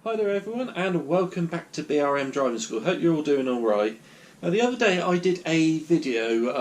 Hi there everyone, and welcome back to BRM Driving School. Hope you're all doing alright. Now, the other day I did a video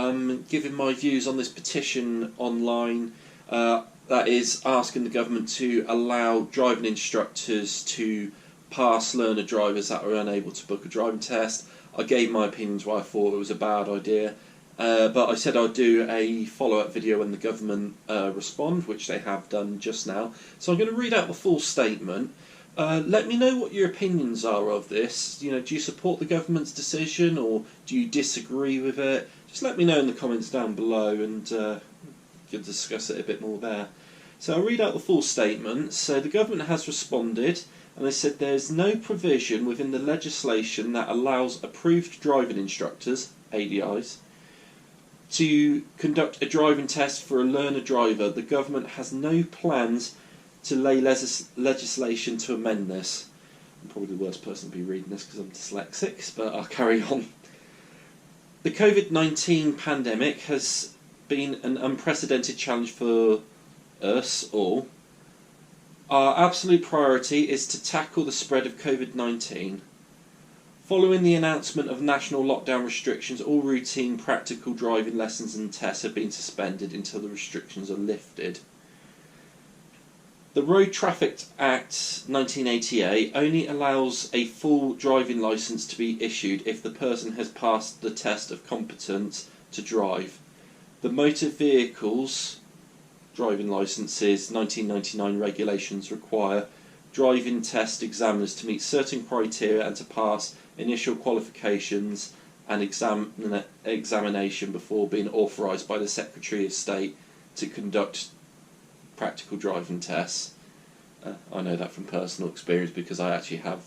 giving my views on this petition online that is asking the government to allow driving instructors to pass learner drivers that are unable to book a driving test. I gave my opinions why I thought it was a bad idea, but I said I'd do a follow-up video when the government respond, which they have done just now. So I'm going to read out the full statement. Let me know what your opinions are of this. Do you support the government's decision or do you disagree with it? Just let me know in the comments down below and we'll discuss it a bit more there. So I'll read out the full statement. So the government has responded and they said there's no provision within the legislation that allows approved driving instructors, ADIs, to conduct a driving test for a learner driver. The government has no plans to lay legislation to amend this. I'm probably the worst person to be reading this because I'm dyslexic, but I'll carry on. The COVID-19 pandemic has been an unprecedented challenge for us all. Our absolute priority is to tackle the spread of COVID-19. Following the announcement of national lockdown restrictions, all routine practical driving lessons and tests have been suspended until the restrictions are lifted. The Road Traffic Act 1988 only allows a full driving licence to be issued if the person has passed the test of competence to drive. The Motor Vehicles Driving Licences 1999 regulations require driving test examiners to meet certain criteria and to pass initial qualifications and examination before being authorised by the Secretary of State to conduct practical driving tests. I know that from personal experience because I actually have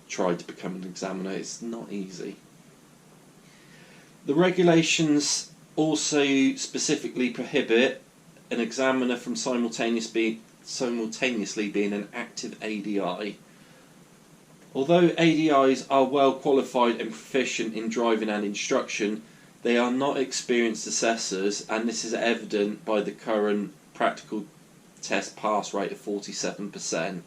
tried to become an examiner. It's not easy. The regulations also specifically prohibit an examiner from simultaneously being an active ADI. Although ADIs are well qualified and proficient in driving and instruction, they are not experienced assessors, and this is evident by the current practical test pass rate of 47%.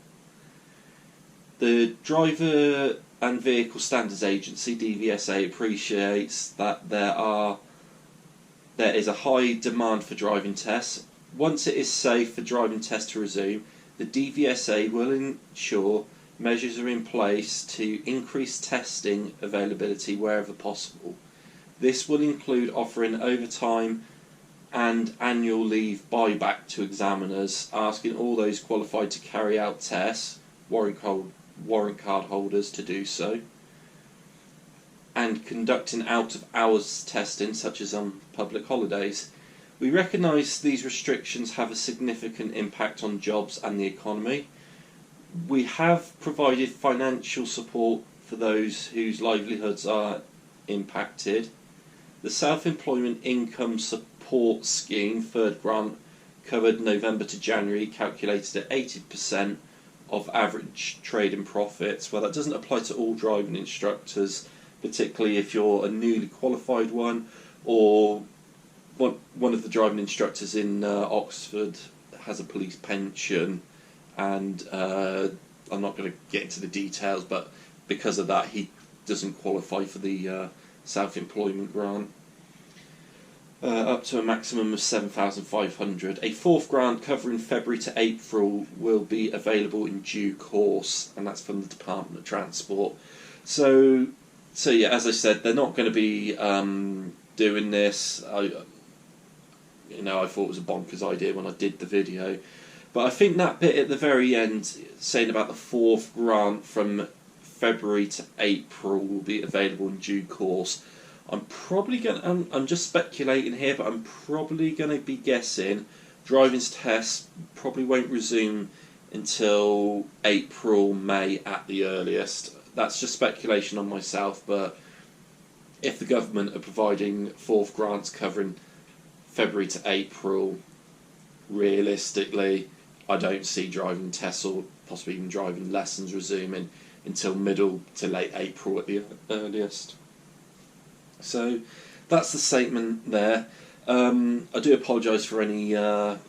The Driver and Vehicle Standards Agency, DVSA, appreciates that there is a high demand for driving tests. Once it is safe for driving tests to resume, the DVSA will ensure measures are in place to increase testing availability wherever possible. This will include offering overtime and annual leave buyback to examiners, asking all those qualified to carry out tests, warrant card holders to do so, and conducting out-of-hours testing such as on public holidays. We recognise these restrictions have a significant impact on jobs and the economy. We have provided financial support for those whose livelihoods are impacted. The Self-Employment Income Support Scheme third grant covered November to January, calculated at 80% of average trading profits. Well, that doesn't apply to all driving instructors, particularly if you're a newly qualified one, or one of the driving instructors in Oxford has a police pension, and I'm not going to get into the details, but because of that he doesn't qualify for the self-employment grant. Up to a maximum of 7,500. A fourth grant covering February to April will be available in due course, and that's from the Department of Transport. So yeah, as I said, they're not going to be doing this. I thought it was a bonkers idea when I did the video, but I think that bit at the very end saying about the fourth grant from February to April will be available in due course. I'm just speculating here, but I'm probably going to be guessing driving's tests probably won't resume until April, May at the earliest. That's just speculation on myself, but if the government are providing fourth grants covering February to April, realistically, I don't see driving tests or possibly even driving lessons resuming until middle to late April at the earliest. So that's the statement there. I do apologise for any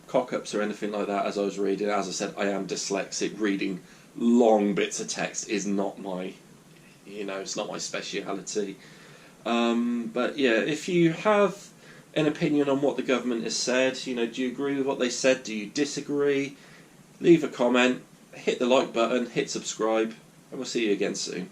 cock-ups or anything like that as I was reading. As I said, I am dyslexic. Reading long bits of text is not my, it's not my speciality. But yeah, if you have an opinion on what the government has said, do you agree with what they said? Do you disagree? Leave a comment, hit the like button, hit subscribe, and we'll see you again soon.